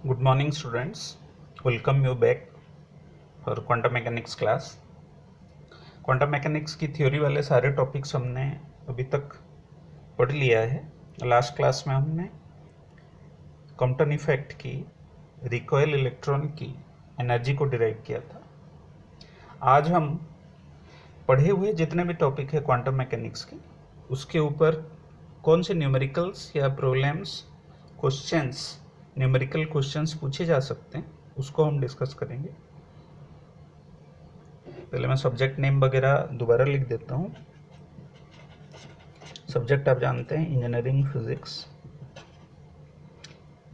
Good morning students, welcome you back for quantum mechanics class। Quantum mechanics की theory वाले सारे topics हमने अभी तक पढ़ लिया है। लास्ट क्लास में हमने कॉम्पटन इफेक्ट की, रिकॉइल इलेक्ट्रॉन की एनर्जी को डिराइव किया था। आज हम पढ़े हुए जितने भी टॉपिक है क्वांटम मैकेनिक्स के, उसके ऊपर कौन से न्यूमेरिकल्स या प्रॉब्लम्स, क्वेश्चंस, न्यूमेरिकल क्वेश्चंस पूछे जा सकते हैं, उसको हम डिस्कस करेंगे। पहले मैं सब्जेक्ट नेम वगैरह दोबारा लिख देता हूँ। सब्जेक्ट आप जानते हैं इंजीनियरिंग फिजिक्स,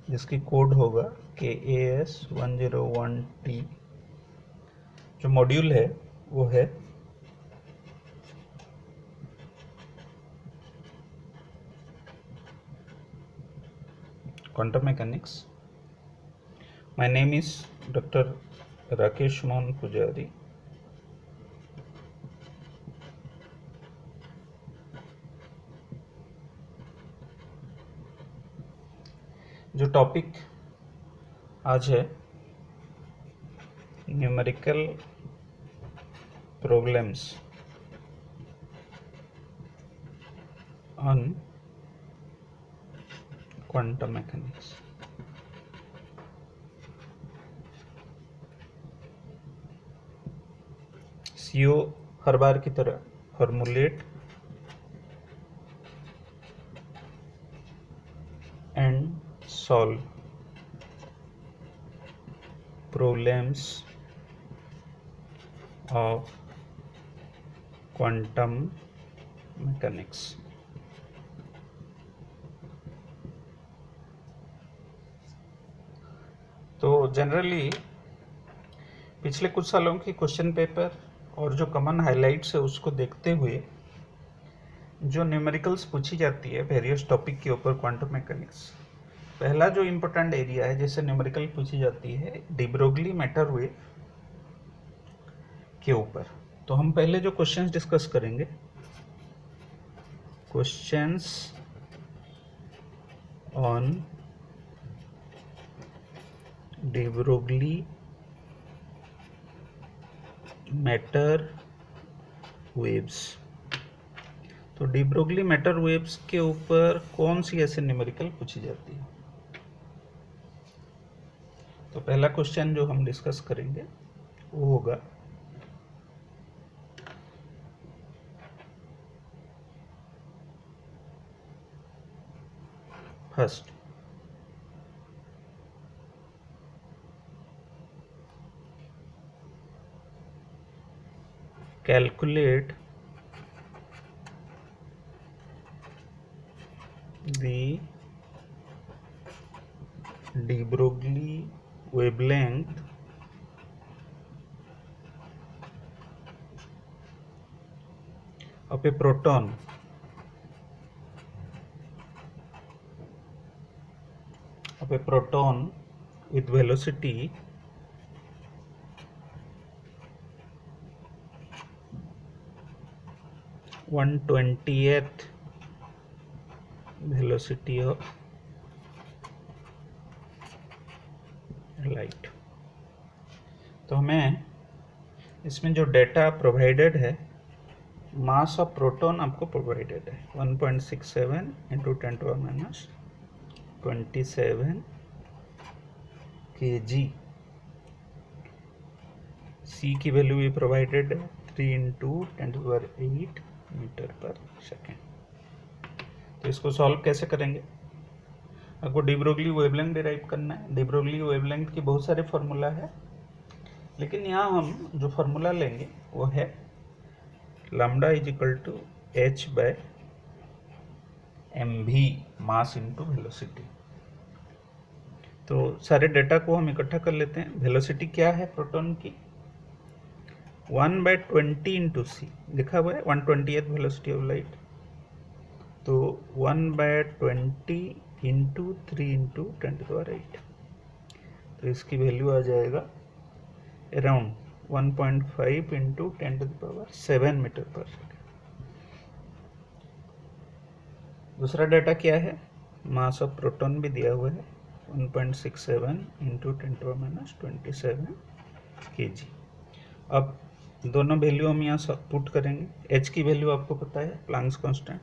जिसकी कोड होगा KAS101T। जो मॉड्यूल है वो है quantum mechanics. My name is doctor Rakesh Mohan Pujari. जो टॉपिक आज है numerical problems on quantum mechanics. So हर बार की तरह formulate and solve problems of quantum mechanics. तो जनरली पिछले कुछ सालों की क्वेश्चन पेपर और जो कॉमन हाइलाइट्स है उसको देखते हुए जो न्यूमेरिकल्स पूछी जाती है वेरियस टॉपिक के ऊपर क्वांटम मैकेनिक्स, पहला जो इम्पोर्टेंट एरिया है जैसे न्यूमेरिकल पूछी जाती है डी ब्रोगली मैटर वेव के ऊपर। तो हम पहले जो क्वेश्चंस डिस्कस करेंगे, questions on de Broglie matter waves. तो डी ब्रोगली मैटर वेव्स के ऊपर कौन सी ऐसे न्यूमेरिकल पूछी जाती है। तो पहला क्वेश्चन जो हम डिस्कस करेंगे वो होगा first, calculate the de Broglie wavelength of a proton with velocity 1/20th velocity of light। तो हमें इसमें जो डेटा प्रोवाइडेड है, मास ऑफ प्रोटॉन आपको प्रोवाइडेड है 1.67 इंटू 10⁻27 kg। सी की वैल्यू भी प्रोवाइडेड है 3 इंटू 10⁸ मीटर पर सेकेंड। तो इसको सॉल्व कैसे करेंगे, आपको डी ब्रोगली वेवलेंथ डिराइव करना है। डी ब्रोगली वेवलेंथ की बहुत सारे फार्मूला है, लेकिन यहाँ हम जो फार्मूला लेंगे वो है lambda is equal to h/mv, mass into velocity. तो सारे डेटा को हम इकट्ठा कर लेते हैं। वेलोसिटी क्या है प्रोटॉन की 1/20 इंटू सी लिखा हुआ है 1/20th वेलोसिटी ऑफ लाइट। तो 1/20 इंटू 3 इंटू 10⁸। तो इसकी वैल्यू आ जाएगा अराउंड 1.5 इंटू 10⁷ मीटर पर सेकेंड। दूसरा डाटा क्या है, मास ऑफ प्रोटॉन भी दिया हुआ है 1.67 इंटू 10⁻27 kg। अब दोनों वैल्यू हम यहाँ सब पुट करेंगे। h की वैल्यू आपको पता है, प्लैंक्स कांस्टेंट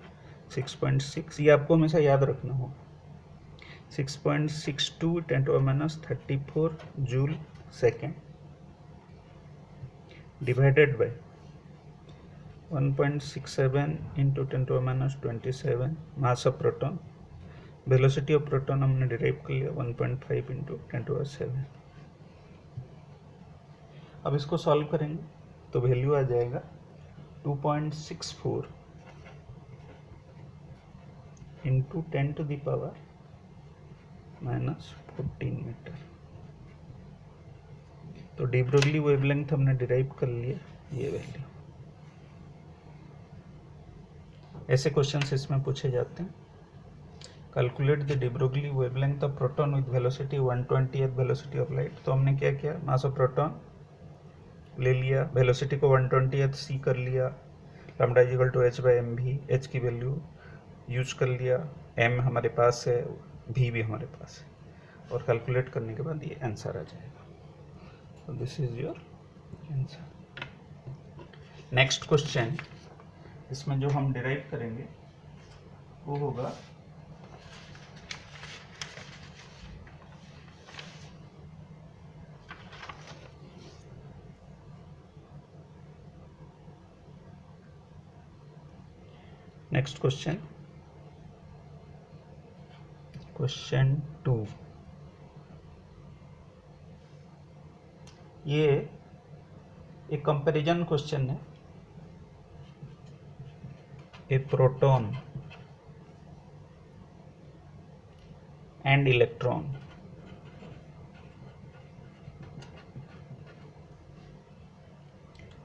6.6, ये आपको हमेशा याद रखना होगा। 6.62 10⁻34 joule second divided by 1.67 into 10⁻27 mass of proton. Velocity of proton हमने डिराइव कर लिया 1.5 इंटू 10⁻7। अब इसको सॉल्व करेंगे तो वैल्यू आ जाएगा 2.64 इंटू 10⁻⁻14 मीटर। तो डी ब्रोगली वेवलेंथ हमने डिराइव कर लिया, ये वैल्यू। ऐसे क्वेश्चंस इसमें पूछे जाते हैं। Calculate the D Broglie wavelength of proton with velocity 1/20th velocity of light. तो हमने क्या किया, मास ऑफ प्रोटॉन ले लिया, वेलोसिटी को 1/20th c कर लिया, lambda equal to h/mv, h की वैल्यू यूज कर लिया, m हमारे पास है, v भी हमारे पास है, और कैलकुलेट करने के बाद ये आंसर आ जाएगा। तो this is your answer. Next question, इसमें जो हम डिराइव करेंगे वो होगा नेक्स्ट क्वेश्चन, क्वेश्चन 2। ये एक कंपैरिजन क्वेश्चन है। A proton and electron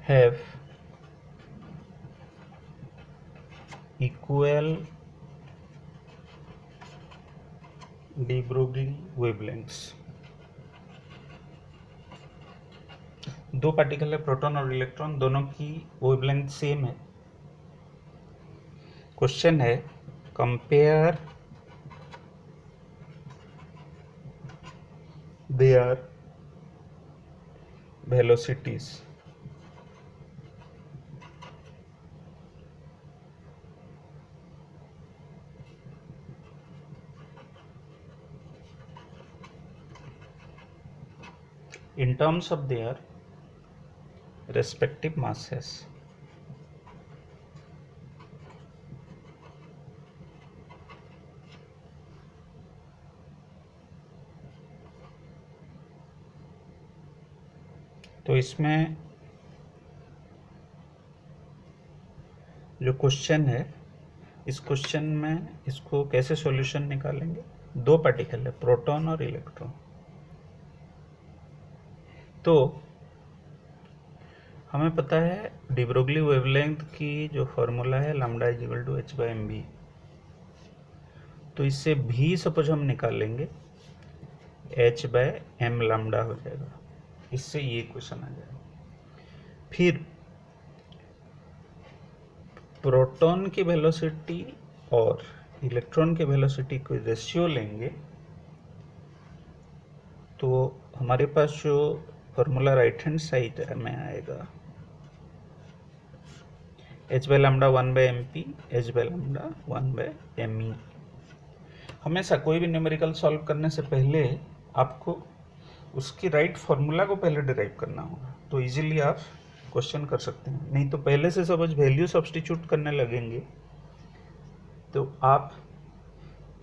have equal de Broglie wavelengths। दो पार्टिकल है, प्रोटॉन और इलेक्ट्रॉन, दोनों की वेवलेंथ सेम है। क्वेश्चन है compare their velocities in terms of their respective masses। तो इसमें जो क्वेश्चन है, इस क्वेश्चन में इसको कैसे सॉल्यूशन निकालेंगे। दो पार्टिकल है, प्रोटॉन और इलेक्ट्रॉन। तो हमें पता है डी ब्रोगली वेवलेंथ की जो फॉर्मूला है लैम्डा इक्वल टू h/mv। तो इससे भी सपोज हम निकालेंगे h/m लैम्डा हो जाएगा, इससे ये क्वेश्चन आ जाएगा। फिर प्रोटॉन की वेलोसिटी और इलेक्ट्रॉन की वेलोसिटी को रेशियो लेंगे तो हमारे पास जो फॉर्मूला राइट हैंड साइड में आएगा h/λ 1/mp, h/λ 1/me। हमेशा कोई भी न्यूमेरिकल सॉल्व करने से पहले आपको उसकी राइट फॉर्मूला को पहले डिराइव करना होगा, तो इजीली आप क्वेश्चन कर सकते हैं। नहीं तो पहले से सपोज वैल्यू सब्स्टिट्यूट करने लगेंगे तो आप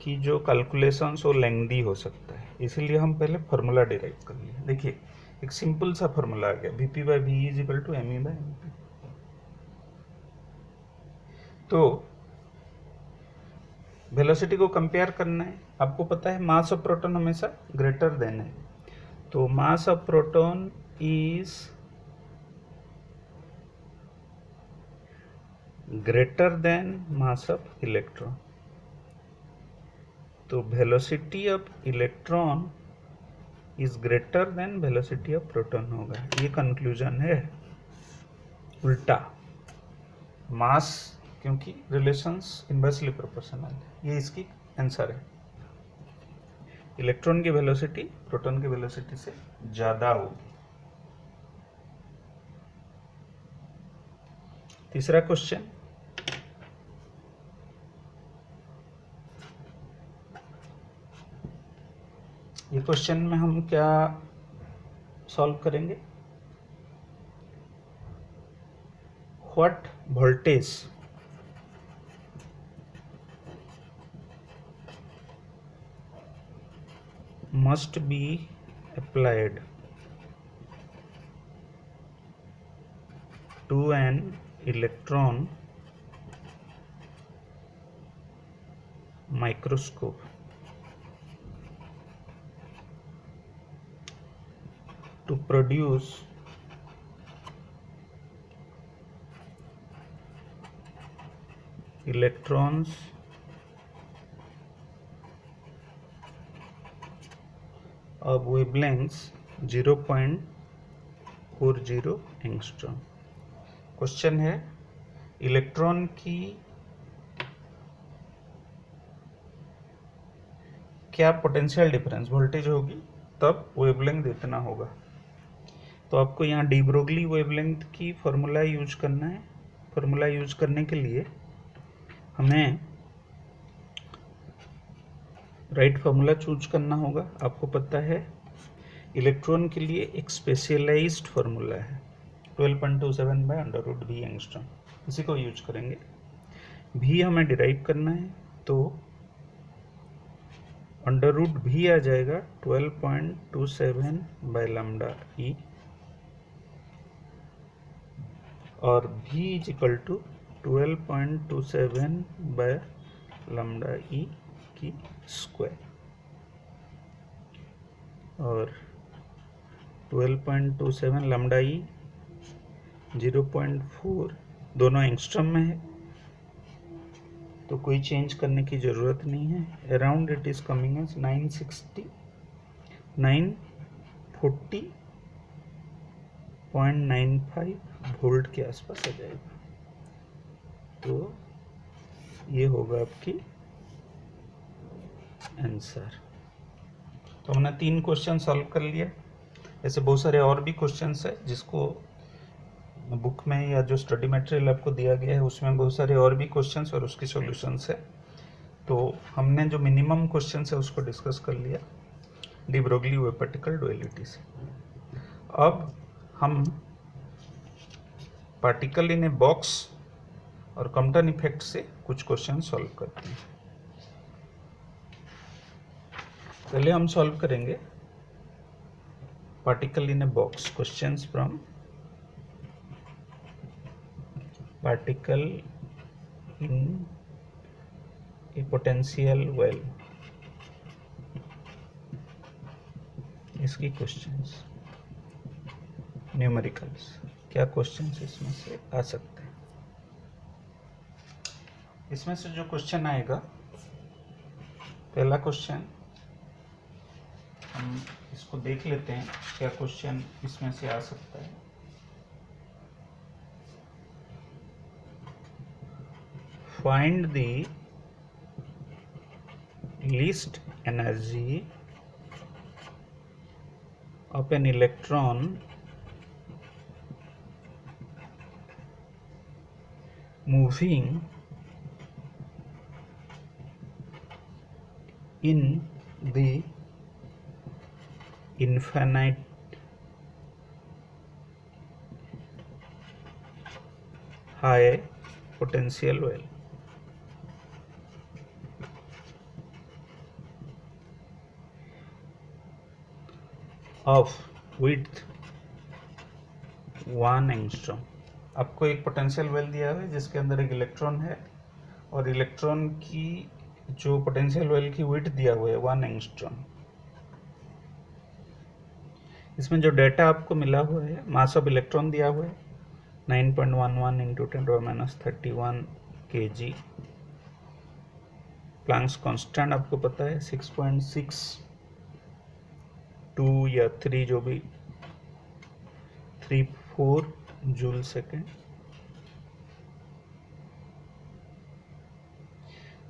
की जो कैलकुलेशंस वो लेंथी हो सकता है, इसीलिए हम पहले फॉर्मूला डिराइव कर लिए। देखिए एक सिंपल सा फॉर्मूला आ गया, Vp/V is equal to Me/Mp। तो वेलोसिटी को कंपेयर करना है, आपको पता है मास ऑफ प्रोटॉन हमेशा ग्रेटर देन है, तो mass of proton is greater than mass of electron. तो velocity of electron is greater than velocity of proton होगा, ये कंक्लूजन है। उल्टा मास, क्योंकि रिलेशंस इनवर्सली प्रोपोर्शनल है, ये इसकी आंसर है। इलेक्ट्रॉन की वेलोसिटी प्रोटॉन की वेलोसिटी से ज़्यादा होगी। तीसरा क्वेश्चन, ये क्वेश्चन में हम क्या सॉल्व करेंगे? What voltage must be applied to an electron microscope to produce electrons of wavelengths 0.40 angstrom. Question है इलेक्ट्रॉन की क्या पोटेंशियल डिफरेंस वोल्टेज होगी तब वेवलेंथ इतना होगा। तो आपको यहाँ डी ब्रोगली वेवलेंथ की फॉर्मूला यूज करना है। फॉर्मूला यूज करने के लिए हमें राइट फॉर्मूला चूज करना होगा। आपको पता है इलेक्ट्रॉन के लिए एक स्पेशलाइज्ड फार्मूला है 12.27 by under root V angstrom, इसी को यूज करेंगे। भी हमें डिराइव करना है तो अंडर रूट भी आ जाएगा 12.27 बाय लैम्डा ई और v is equal to 12.27 by lambda E की स्क्वायर और 12.27 लैम्डा ई 0.4 दोनों एंगस्ट्रॉम में है तो कोई चेंज करने की ज़रूरत नहीं है। Around it is coming as 940.95 volt के आसपास आ जाएगा। तो ये होगा आपकी आंसर। तो हमने 3 क्वेश्चन सॉल्व कर लिया। ऐसे बहुत सारे और भी क्वेश्चंस है जिसको बुक में या जो स्टडी मटेरियल आपको दिया गया है उसमें बहुत सारे और भी क्वेश्चंस और उसकी सॉल्यूशंस है। तो हमने जो मिनिमम क्वेश्चंस है उसको डिस्कस कर लिया de Broglie wave particle duality से। अब हम पार्टिकल इन ए बॉक्स और कॉम्पटन इफेक्ट से कुछ क्वेश्चन सॉल्व करते हैं। पहले हम सॉल्व करेंगे particle in a box, questions from particle in A potential well, इसकी क्वेश्चंस न्यूमेरिकल्स, क्या क्वेश्चंस इसमें से आ सकते हैं। इसमें से जो क्वेश्चन आएगा, पहला क्वेश्चन हम इसको देख लेते हैं क्या क्वेश्चन इसमें से आ सकता है। Find the least energy of an electron moving in the infinite high potential well. Of width 1 angstrom. आपको एक पोटेंशियल वेल दिया हुआ है जिसके अंदर एक इलेक्ट्रॉन है और इलेक्ट्रॉन की जो पोटेंशियल वेल की विड्थ दिया हुआ है 1 एंगस्ट्रॉम। इसमें जो डाटा आपको मिला हुआ है, मास ऑफ इलेक्ट्रॉन दिया हुआ है 9.11 इंटू 10⁻31 kg। प्लैंक्स कांस्टेंट आपको पता है 6.62 या 3 जो भी 34 जूल सेकेंड।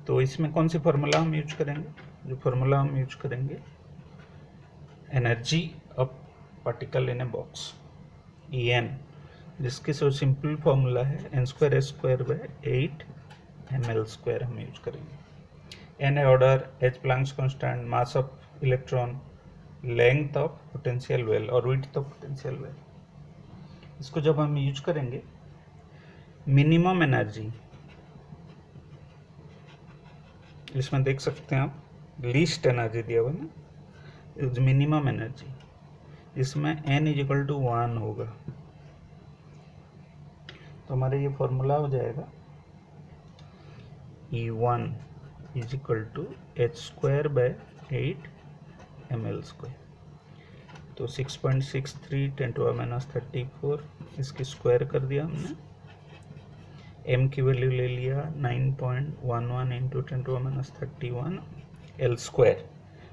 तो इसमें कौन सी फार्मूला हम यूज करेंगे? जो फार्मूला हम यूज करेंगे energy of particle in a box En, जिसकी सो सिंपल फॉर्मूला है n²h² 8ml² हम यूज करेंगे। n है order, h Planck's constant, mass of electron, length of potential well और विड्थ ऑफ पोटेंशियल वेल। इसको जब हम यूज करेंगे, मिनिमम एनर्जी इसमें देख सकते हैं आप, लीस्ट एनर्जी दिया हुआ ना, मिनिमम एनर्जी, इसमें n = 1 होगा। तो हमारे ये फॉर्मूला हो जाएगा E1 = h² 8ml²। तो 6.63 × 10⁻34 इसकी स्क्वायर कर दिया हमने। m की वैल्यू ले लिया 9.11 × 10⁻31 L²।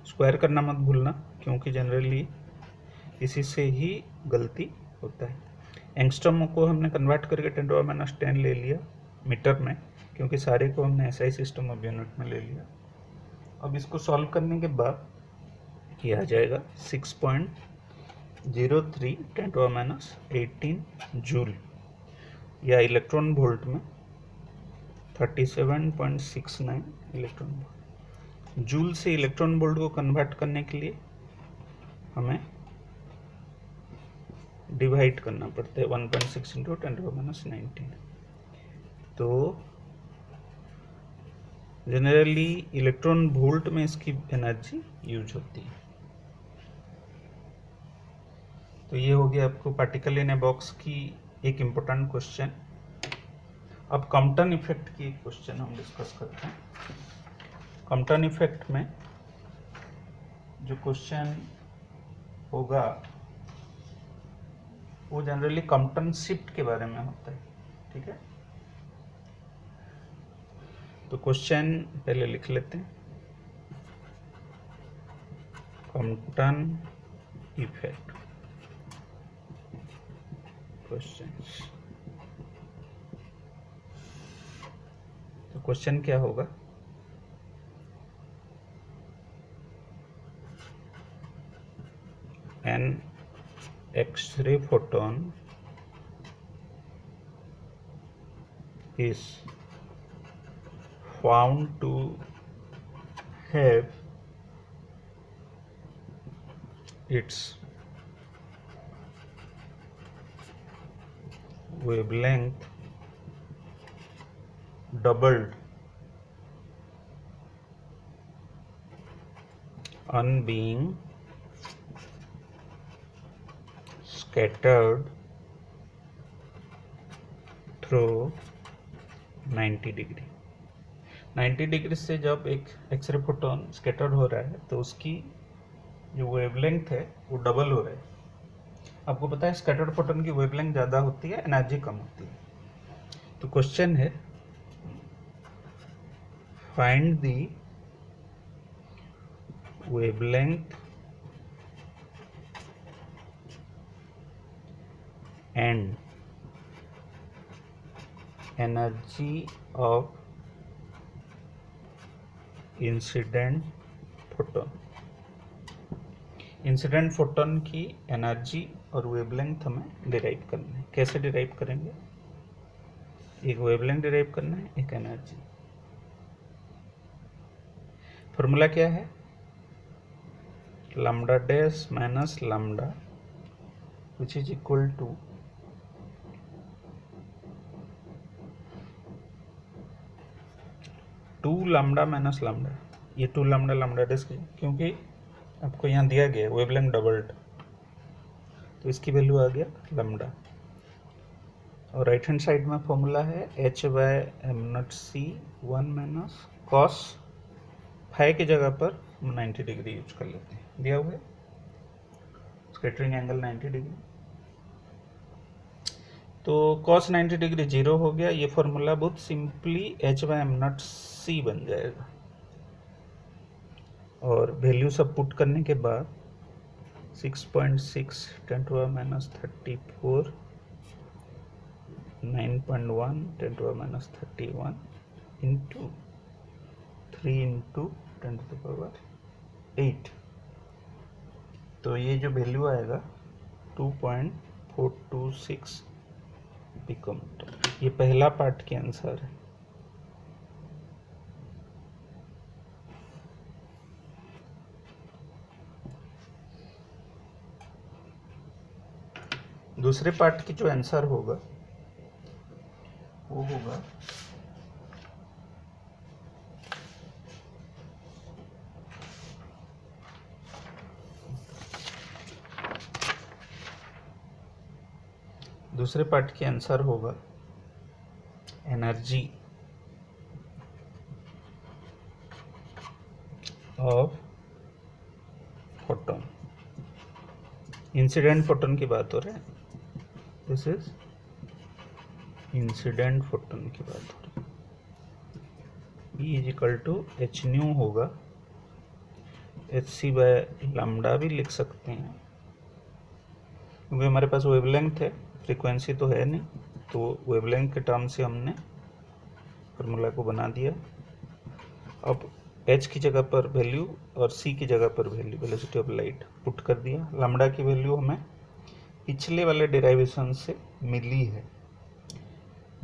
स्क्वायर करना मत भूलना, क्योंकि जनरली इसी से ही गलती होता है। एंगस्ट्रॉम को हमने कन्वर्ट करके 10⁻10 ले लिया मीटर में, क्योंकि सारे को हमने SI सिस्टम ऑफ यूनिट में ले लिया। अब इसको सॉल्व करने के बाद ये आ जाएगा 6.03 × 10⁻18 जूल, या इलेक्ट्रॉन वोल्ट में 37.69 इलेक्ट्रॉन वोल्ट। जूल से इलेक्ट्रॉन वोल्ट को कन्वर्ट करने के लिए हमें डिवाइड करना पड़ता है 1.6 × 10⁻19। तो जनरली इलेक्ट्रॉन वोल्ट में इसकी एनर्जी यूज होती है। तो ये हो गया आपको पार्टिकल इन ए बॉक्स की एक इम्पोर्टेंट क्वेश्चन। अब कॉम्पटन इफेक्ट की एक क्वेश्चन हम डिस्कस करते हैं। कॉम्पटन इफेक्ट में जो क्वेश्चन होगा वो जनरली कॉम्पटन शिफ्ट के बारे में होता है, ठीक है। तो क्वेश्चन पहले लिख लेते हैं। Compton effect question. तो क्वेश्चन क्या होगा, N X-ray photon is found to have its wavelength doubled on being scattered through 90 degree. 90 degree से जब एक एक्सरे फोटोन स्कैटर्ड हो रहा है तो उसकी जो वेवलेंथ है वो डबल हो रहा है। आपको पता है स्कैटर्ड फोटोन की वेवलेंथ ज़्यादा होती है, एनर्जी कम होती है। तो क्वेश्चन है, find the wavelength and energy of incident photon. Incident photon की एनर्जी और वेवलेंथ हमें डिराइव करना है। कैसे डिराइव करेंगे, एक वेवलेंथ डिराइव करना है, एक एनर्जी। फॉर्मूला क्या है, lambda dash minus lambda which is equal to two lambda minus lambda. ये 2 लैम्डा लैम्डा डैश, क्योंकि आपको यहाँ दिया गया वेवलेंथ डबल्ड, तो इसकी वैल्यू आ गया लैम्डा। और राइट हैंड साइड में फॉर्मूला है h/m0c 1 माइनस कॉस फाई की जगह पर 90 डिग्री यूज कर लेते हैं, दिया हुआ है स्कैटरिंग एंगल 90 डिग्री। तो cos 90 डिग्री 0 हो गया। ये फॉर्मूला बहुत सिंपली h/m0c बन जाएगा। और वैल्यू सब पुट करने के बाद 6.6 10⁻34 9.1 10⁻31 इंटू 3 × 10⁸। तो ये जो वैल्यू आएगा 2.426 पिकोमीटर, ये पहला पार्ट के आंसर है। दूसरे पार्ट की जो आंसर होगा वो होगा energy of photon. Incident photon की बात हो रही है, दिस इज इंसिडेंट फोटोन की बात हो रही है। E is equal to H nu होगा, एच सी बाय लैम्डा भी लिख सकते हैं, क्योंकि हमारे पास वेवलेंथ है, फ्रीक्वेंसी तो है नहीं, तो वेवलेंथ के टर्म से हमने फार्मूला को बना दिया। अब h की जगह पर वैल्यू और c की जगह पर value, velocity of light put कर दिया। लैम्डा की वैल्यू हमें पिछले वाले डेरिवेशन से मिली है,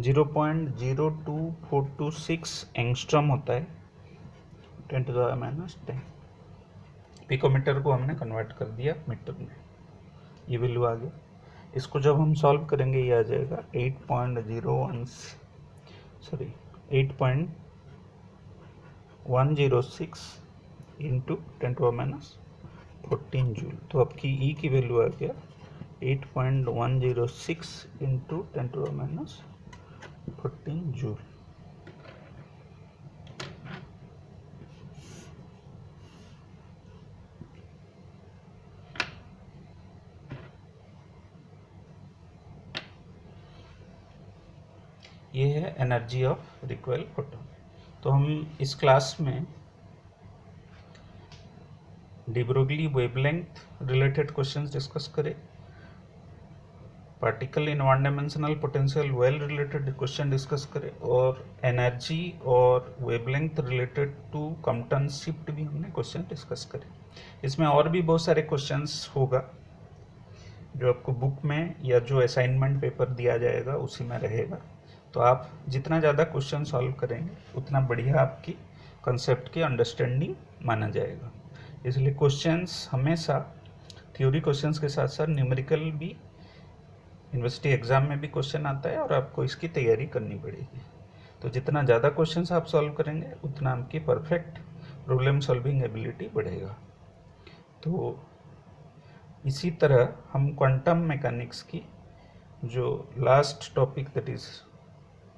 0.02426 एंगस्ट्रॉम होता है, 10⁻⁻10। पिकोमीटर को हमने कन्वर्ट कर दिया मीटर में, ये वैल्यू आ गया। इसको जब हम सॉल्व करेंगे ये आ जाएगा 8.106 इंटू 10⁻14 जूल। तो आपकी ई की वैल्यू आ गया 8.106 इंटू 10⁻14 जूल। ये है एनर्जी ऑफ रिकॉइल फोटोन। तो हम इस क्लास में de Broglie wavelength related questions discuss करें, particle in one dimensional potential well related question discuss करें, और एनर्जी और wavelength related to Compton shift भी हमने क्वेश्चन डिस्कस करे। इसमें और भी बहुत सारे क्वेश्चंस होगा जो आपको बुक में या जो असाइनमेंट पेपर दिया जाएगा उसी में रहेगा। तो आप जितना ज़्यादा क्वेश्चन सॉल्व करेंगे उतना बढ़िया आपकी कंसेप्ट की अंडरस्टैंडिंग माना जाएगा। इसलिए क्वेश्चंस हमेशा थ्योरी क्वेश्चंस के साथ साथ न्यूमेरिकल भी, यूनिवर्सिटी एग्जाम में भी क्वेश्चन आता है और आपको इसकी तैयारी करनी पड़ेगी। तो जितना ज़्यादा क्वेश्चंस आप सॉल्व करेंगे उतना आपकी परफेक्ट प्रॉब्लम सॉल्विंग एबिलिटी बढ़ेगा। तो इसी तरह हम क्वांटम मैकेनिक्स की जो last topic that is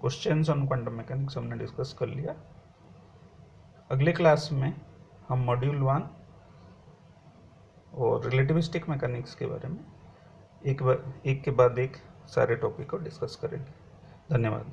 questions on quantum mechanics हमने डिस्कस कर लिया। अगले क्लास में हम मॉड्यूल 1 और रिलेटिविस्टिक मैकेनिक्स के बारे में एक के बाद एक सारे टॉपिक को डिस्कस करेंगे। धन्यवाद।